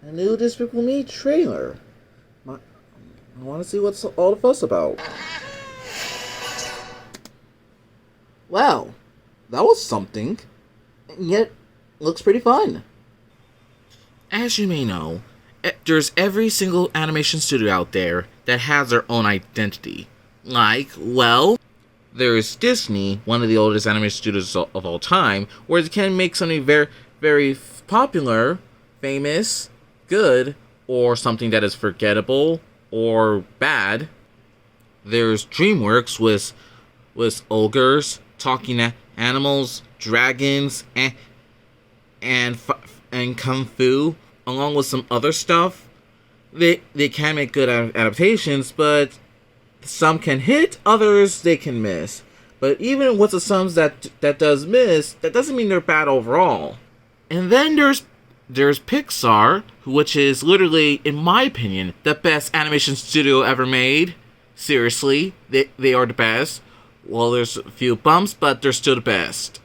a new Despicable Me trailer. I want to see what's all the fuss about. Wow, that was something. And yet, looks pretty fun. As you may know, there's every single animation studio out there that has their own identity. Like, well, there's Disney, one of the oldest animation studios of all time, where they can make something very, very popular, famous, good, or something that is forgettable or bad. There's DreamWorks with ogres, talking animals, dragons, and kung fu, along with some other stuff. They can make good adaptations, but some can hit, others they can miss. But even with the sums that does miss, that doesn't mean they're bad overall. And then there's Pixar, which is literally, in my opinion, the best animation studio ever made. Seriously, they are the best. Well, there's a few bumps, but they're still the best.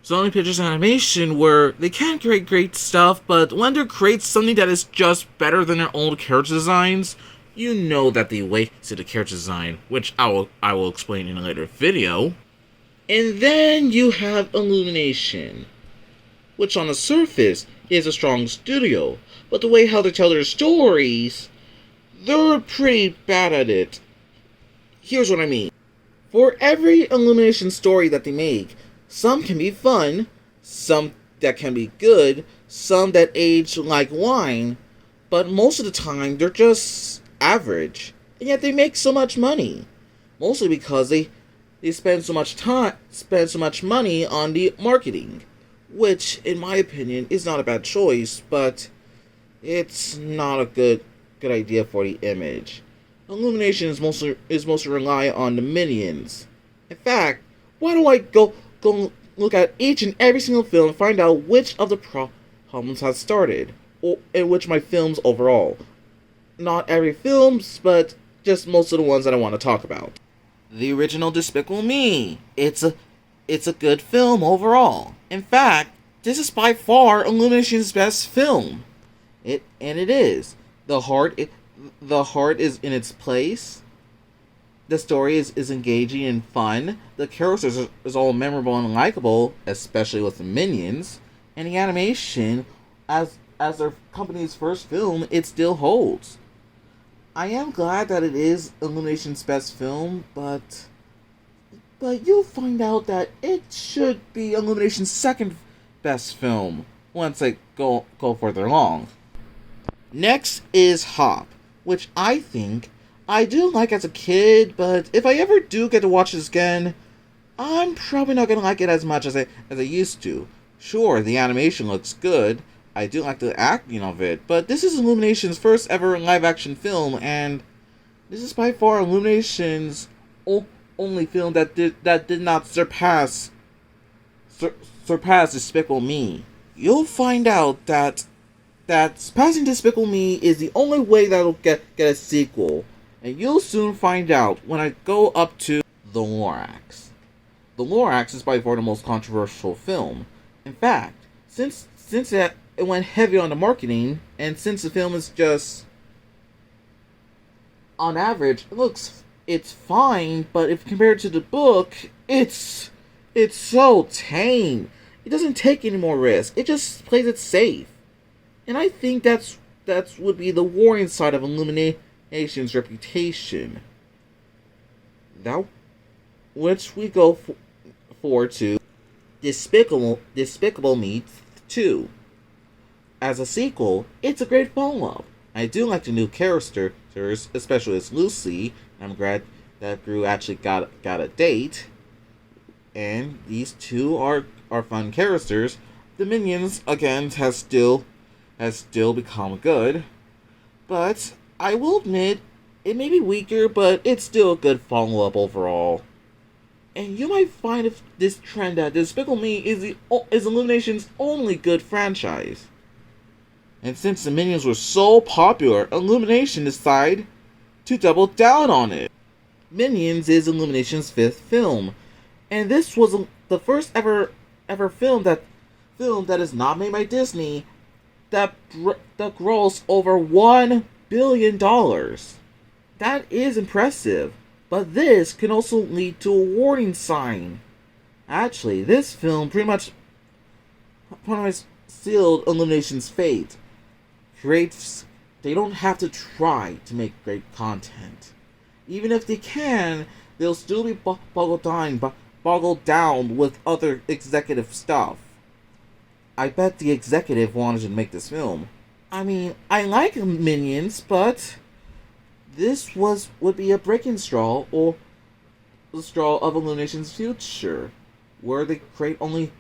Sony Pictures Animation, where they can create great stuff, but when they create something that is just better than their old character designs, you know that they wasted the character design, which I will explain in a later video. And then you have Illumination, which on the surface is a strong studio, but the way how they tell their stories, they're pretty bad at it. Here's what I mean. For every Illumination story that they make, some can be fun, some that can be good, some that age like wine, but most of the time they're just average, and yet they make so much money. Mostly because they spend so much money on the marketing, which, in my opinion, is not a bad choice, but it's not a good idea for the image. Illumination is mostly rely on the minions. In fact, why don't I go look at each and every single film and find out which of the problems has started, and which my films overall. Not every films, but just most of the ones that I want to talk about. The original Despicable Me. It's a good film overall. In fact, this is by far Illumination's best film. It is. The heart is in its place. The story is engaging and fun. The characters is all memorable and likable, especially with the minions. And the animation, as their company's first film, it still holds. I am glad that it is Illumination's best film, but you'll find out that it should be Illumination's second best film once I go further along. Next is Hop, which I think I do like as a kid, but if I ever do get to watch this again, I'm probably not gonna like it as much as I used to. Sure, the animation looks good. I do like the acting of it, but this is Illumination's first ever live-action film, and this is by far Illumination's only film that did not surpass Despicable Me. You'll find out that surpassing Despicable Me is the only way that'll get a sequel, and you'll soon find out when I go up to The Lorax. The Lorax is by far the most controversial film. In fact, since it went heavy on the marketing, and since the film is just, on average, it's fine, but if compared to the book, it's so tame. It doesn't take any more risk. It just plays it safe. And I think that would be the warring side of Illumination's reputation. Now, which we go forward to Despicable Me 2. As a sequel, it's a great follow-up. I do like the new characters, especially as Lucy. I'm glad that Gru actually got a date. And these two are fun characters. The Minions, again, has still become good. But I will admit, it may be weaker, but it's still a good follow-up overall. And you might find this trend that Despicable Me is Illumination's only good franchise. And since the Minions were so popular, Illumination decided to double down on it. Minions is Illumination's fifth film, and this was the first ever film that is not made by Disney that grossed over $1 billion. That is impressive, but this can also lead to a warning sign. Actually, this film pretty much sealed Illumination's fate. Creates They don't have to try to make great content. Even if they can, they'll still be boggled down with other executive stuff. I bet the executive wanted to make this film. I mean, I like Minions, but this would be a breaking straw, or the straw of Illumination's future, where they create only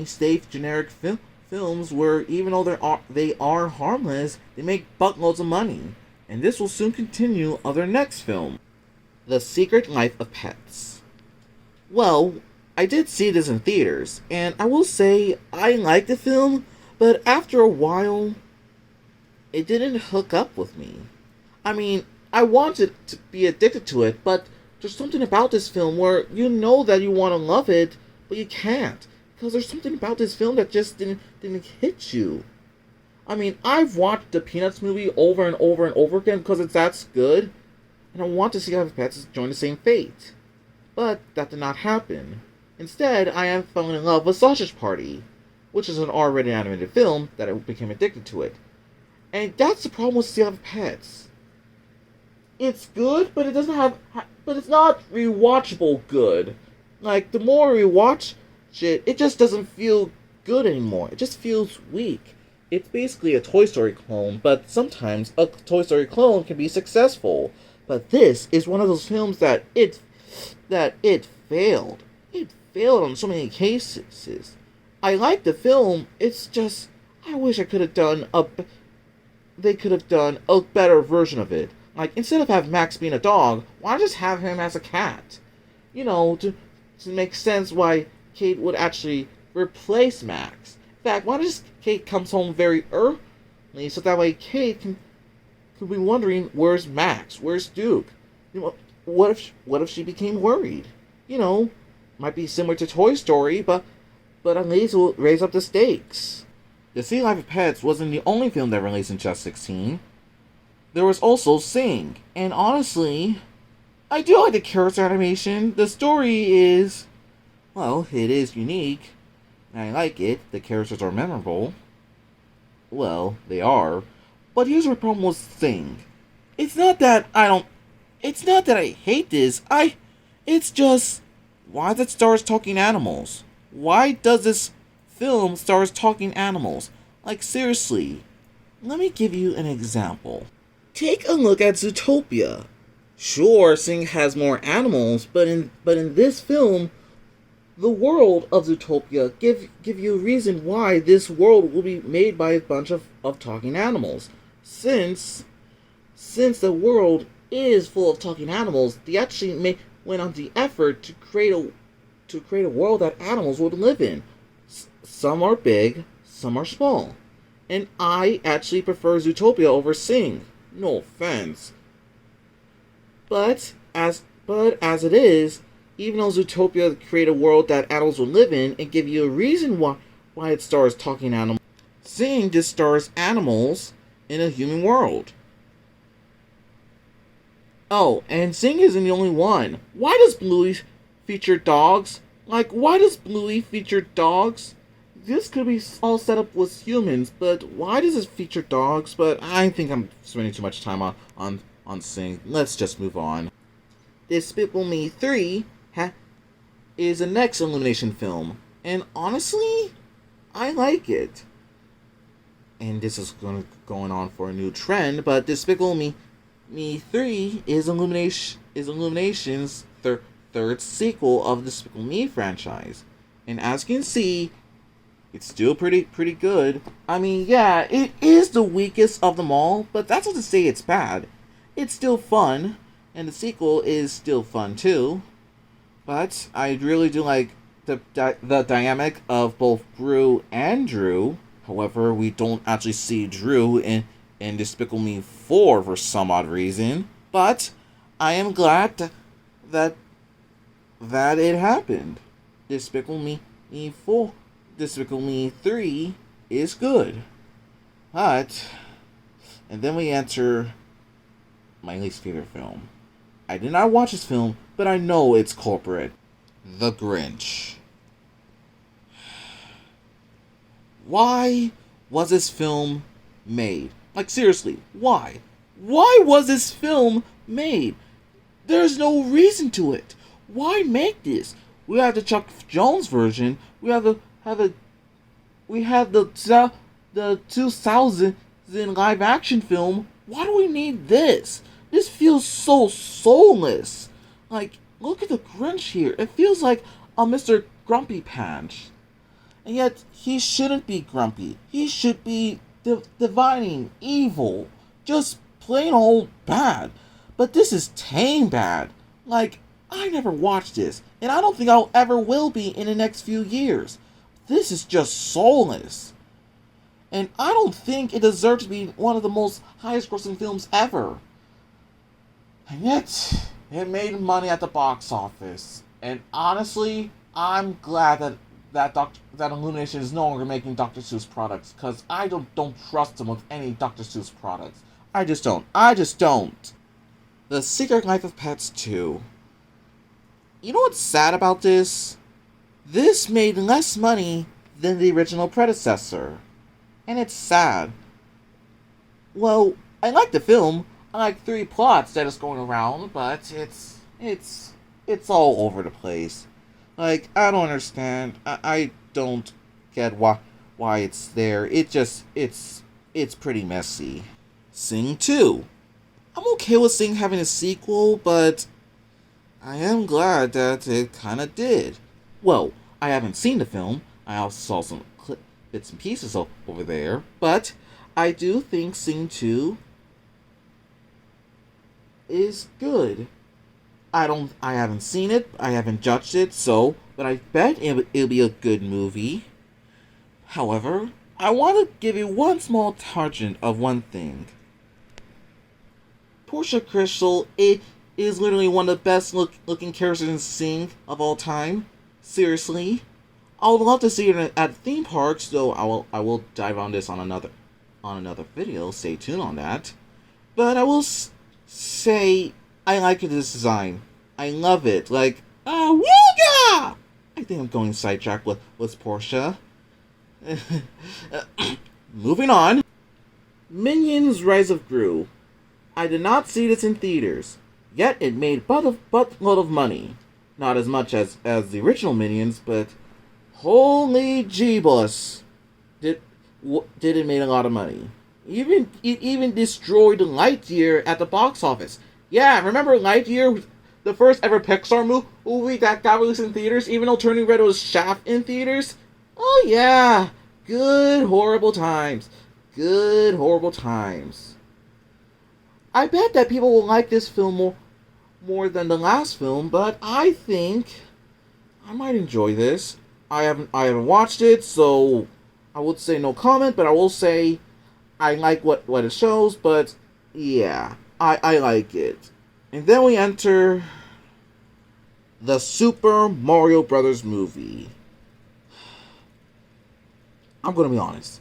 safe generic films where, even though they are harmless, they make buttloads of money. And this will soon continue of their next film, The Secret Life of Pets. Well, I did see this in theaters, and I will say I liked the film, but after a while, it didn't hook up with me. I mean, I wanted to be addicted to it, but there's something about this film where you know that you want to love it, but you can't. Because there's something about this film that just didn't hit you. I mean, I've watched the Peanuts movie over and over and over again because it's that good, and I want to see how Pets join the same fate. But that did not happen. Instead, I am falling in love with Sausage Party, which is an R-rated animated film that I became addicted to it. And that's the problem with Sea Life of Pets. It's good, but it's not rewatchable good. Like, the more we watch it, it just doesn't feel good anymore. It just feels weak. It's basically a Toy Story clone, but sometimes a Toy Story clone can be successful. But this is one of those films that it failed. It failed on so many cases. I like the film. It's just, I wish they could have done a better version of it. Like, instead of having Max being a dog, why just have him as a cat? You know, to make sense why Kate would actually replace Max. In fact, why does Kate comes home very early so that way Kate could be wondering, where's Max? Where's Duke? You know, what if she became worried? You know, might be similar to Toy Story, but at least it will raise up the stakes. The Sea Life of Pets wasn't the only film that released in just 16. There was also Sing, and honestly, I do like the character animation. The story is, well, it is unique, and I like it. The characters are memorable. Well, they are. But here's my problem with Sing. It's not that I hate this. It's just, why does it stars talking animals? Why does this film stars talking animals? Like, seriously. Let me give you an example. Take a look at Zootopia. Sure, Sing has more animals, but in this film, the world of Zootopia give you a reason why this world will be made by a bunch of talking animals. Since the world is full of talking animals, they actually went on the effort to create a world that animals would live in. Some are big, some are small. And I actually prefer Zootopia over Sing. No offense. But as it is, even though Zootopia create a world that animals will live in and give you a reason why it stars talking animals, Sing just stars animals in a human world. Oh, and Sing isn't the only one. Why does Bluey feature dogs? Like, why does Bluey feature dogs? This could be all set up with humans, but why does it feature dogs? But I think I'm spending too much time on Sing. Let's just move on. Despicable Me 3 is the next Illumination film, and honestly, I like it. And this is going on for a new trend, but Despicable Me 3 is Illumination's third sequel of the Despicable Me franchise. And as you can see, it's still pretty good. I mean, yeah, it is the weakest of them all, but that's not to say it's bad. It's still fun, and the sequel is still fun too. But I really do like the dynamic of both Gru and Drew. However, we don't actually see Drew in Despicable Me 4 for some odd reason. But I am glad that it happened. Despicable Me 3 is good. But, and then we enter my least favorite film. I did not watch this film, but I know its culprit. The Grinch. Why was this film made? Like, seriously, why? Why was this film made? There's no reason to it. Why make this? We have the Chuck Jones version. We have the 2000 live action film. Why do we need this? This feels so soulless. Like, look at the Grinch here. It feels like a Mr. Grumpy Pants. And yet, he shouldn't be grumpy. He should be divining evil. Just plain old bad. But this is tame bad. Like, I never watched this. And I don't think I'll ever will be in the next few years. This is just soulless. And I don't think it deserves to be one of the most highest grossing films ever. And yet, it made money at the box office. And honestly, I'm glad that Illumination is no longer making Dr. Seuss products. Because I don't trust them with any Dr. Seuss products. I just don't. The Secret Life of Pets 2. You know what's sad about this? This made less money than the original predecessor. And it's sad. Well, I like the film. I like 3 plots that is going around, but it's all over the place. Like, I don't understand. I don't get why it's there. It's pretty messy. Sing 2. I'm okay with Sing having a sequel, but I am glad that it kinda did. Well, I haven't seen the film. I also saw some bits and pieces over there, but I do think Sing 2 is good. I haven't seen it, I haven't judged it, but I bet it'll be a good movie. However, I want to give you one small tangent of one thing. Portia Crystal is literally one of the best looking characters in Sing of all time. Seriously. I would love to see her at theme parks, though I will dive on this on another video. Stay tuned on that. But I will say I like this design. I love it. Like, wooga! I think I'm going sidetracked with Portia. Moving on. Minions: Rise of Gru. I did not see this in theaters, yet it made buttload of money. Not as much as the original Minions, but holy Jeebus, did it make a lot of money. It even destroyed Lightyear at the box office. Yeah, remember Lightyear, the first ever Pixar movie that got released in theaters, even though Turning Red was Shaft in theaters? Oh yeah, good horrible times. Good horrible times. I bet that people will like this film more than the last film, but I think I might enjoy this. I haven't watched it, so I would say no comment, but I will say I like what it shows, but yeah, I like it. And then we enter the Super Mario Brothers movie. I'm gonna be honest.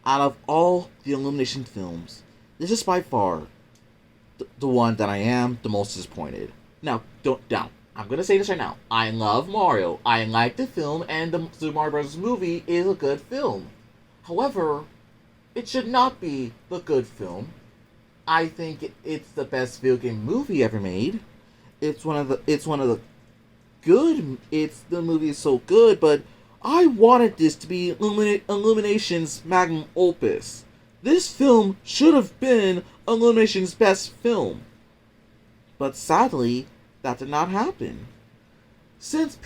Out of all the Illumination films, this is by far the one that I am the most disappointed. Now, I'm gonna say this right now. I love Mario. I like the film, and the Super Mario Bros. Movie is a good film. However, it should not be the good film. I think it's the best video game movie ever made. It's one of the good. The movie is so good, but I wanted this to be Illumination's magnum opus. This film should have been Illumination's best film. But sadly, that did not happen. Since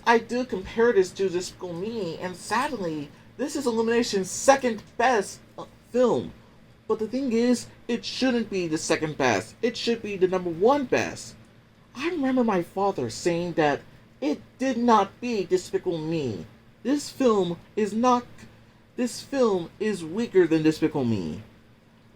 I do compare this to Despicable Me, and sadly, this is Illumination's second best film. But the thing is, it shouldn't be the second best. It should be the number 1 best. I remember my father saying that it did not beat Despicable Me. This film is weaker than Despicable Me.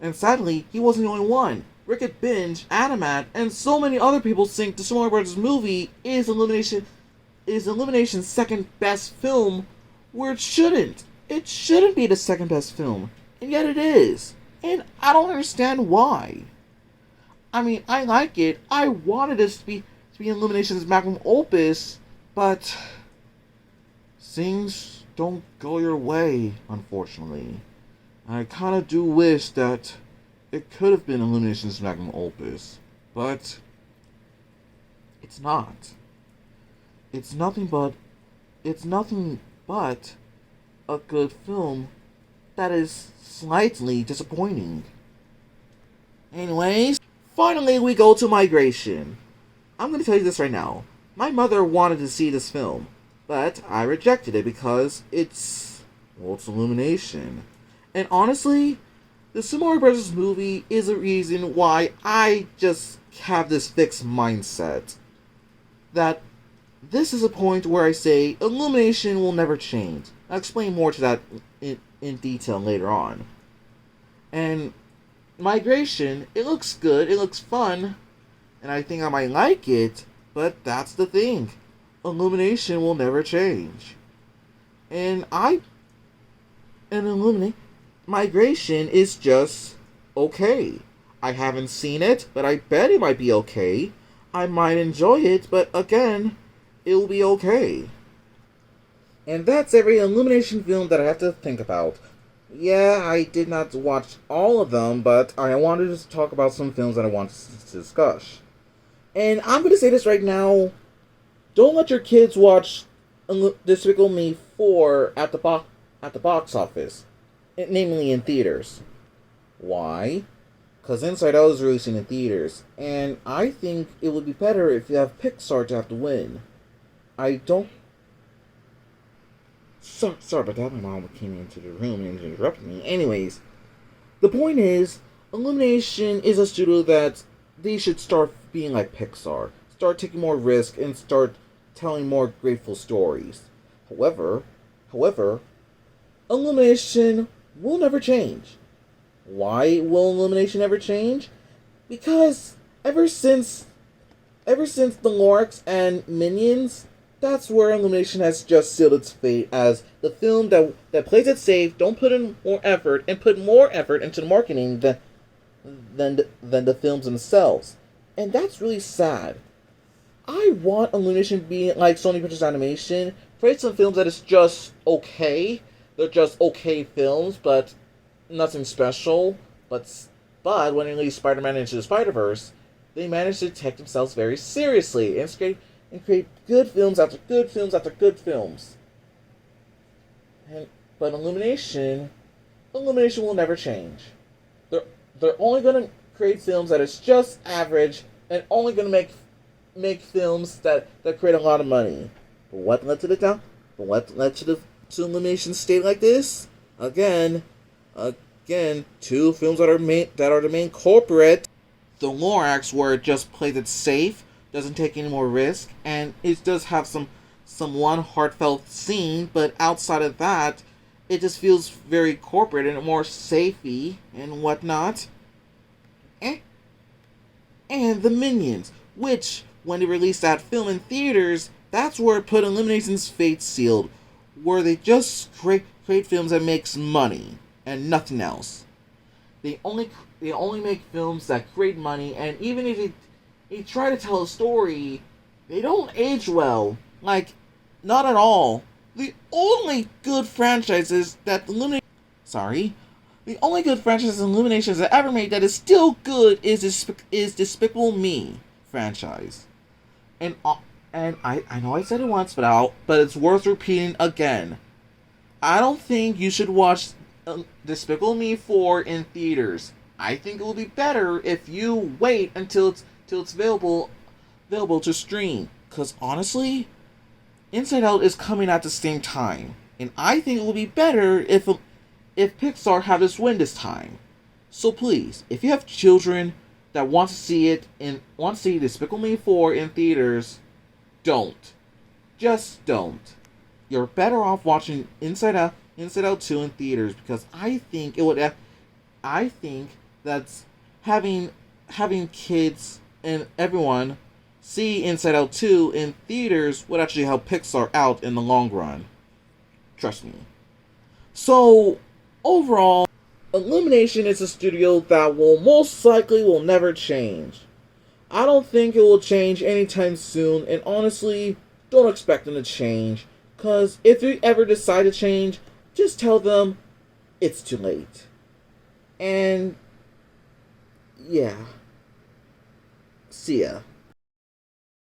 And sadly, he wasn't the only one. Rickett Binge, Animat, and so many other people think the Super Mario Bros. Movie is Illumination's second best film, where it shouldn't. It shouldn't be the second best film. And yet it is. And I don't understand why. I mean, I like it. I wanted this to be Illumination's magnum opus, but things don't go your way, unfortunately. I kind of do wish that it could have been Illumination's magnum opus, but it's not. It's nothing but a good film that is slightly disappointing. Anyways, finally we go to Migration. I'm going to tell you this right now. My mother wanted to see this film, but I rejected it because it's Illumination. And honestly, the Super Mario Bros. Movie is a reason why I just have this fixed mindset that this is a point where I say Illumination will never change. I'll explain more to that in detail later on. And Migration, it looks good, it looks fun, and I think I might like it, but that's the thing. Illumination will never change. And Migration is just okay. I haven't seen it, but I bet it might be okay. I might enjoy it, but again, it'll be okay. And that's every Illumination film that I have to think about. Yeah, I did not watch all of them, but I wanted to talk about some films that I wanted to discuss. And I'm going to say this right now. Don't let your kids watch Despicable Me 4 at the box office. Namely in theaters. Why? Because Inside Out is releasing in theaters. And I think it would be better if you have Pixar to have to win. I don't... Sorry about that. My mom came into the room and interrupted me. Anyways, the point is, Illumination is a studio that they should start being like Pixar. Start taking more risk and start telling more grateful stories. However, Illumination will never change. Why will Illumination never change? Because ever since the Lorax and Minions, that's where Illumination has just sealed its fate as the film that plays it safe, don't put in more effort, and put more effort into the marketing than the films themselves. And that's really sad. I want Illumination to be like Sony Pictures Animation, create some films that is just okay. They're just okay films, but nothing special. But when they release Spider-Man Into the Spider-Verse, they managed to take themselves very seriously and create good films after good films after good films. But Illumination will never change. They're only going to create films that is just average and only going to make films that create a lot of money. But what led to the Illumination state like this? Again, two films that are the main corporate. The Lorax, where it just plays it safe, doesn't take any more risk, and it does have some one heartfelt scene, but outside of that, it just feels very corporate and more safey and whatnot. And the Minions, which, when they released that film in theaters, that's where it put Illumination's fate sealed, where they just create films that makes money and nothing else. They only make films that create money, and even if they try to tell a story, they don't age well. Like, not at all. The only good franchises that Illumination has ever made that is still good is Despicable Me franchise. And I know I said it once, but it's worth repeating again. I don't think you should watch Despicable Me 4 in theaters. I think it will be better if you wait until it's available to stream. Because honestly, Inside Out is coming at the same time, and I think it will be better if Pixar have this win this time. So please, if you have children that want to see Despicable Me 4 in theaters, don't. Just don't. You're better off watching Inside Out 2 in theaters, because I think that's having kids and everyone see Inside Out 2 in theaters would actually help Pixar out in the long run. Trust me. So, overall, Illumination is a studio that will most likely will never change. I don't think it will change anytime soon, and honestly, don't expect them to change. Because if you ever decide to change, just tell them it's too late. And yeah. See ya.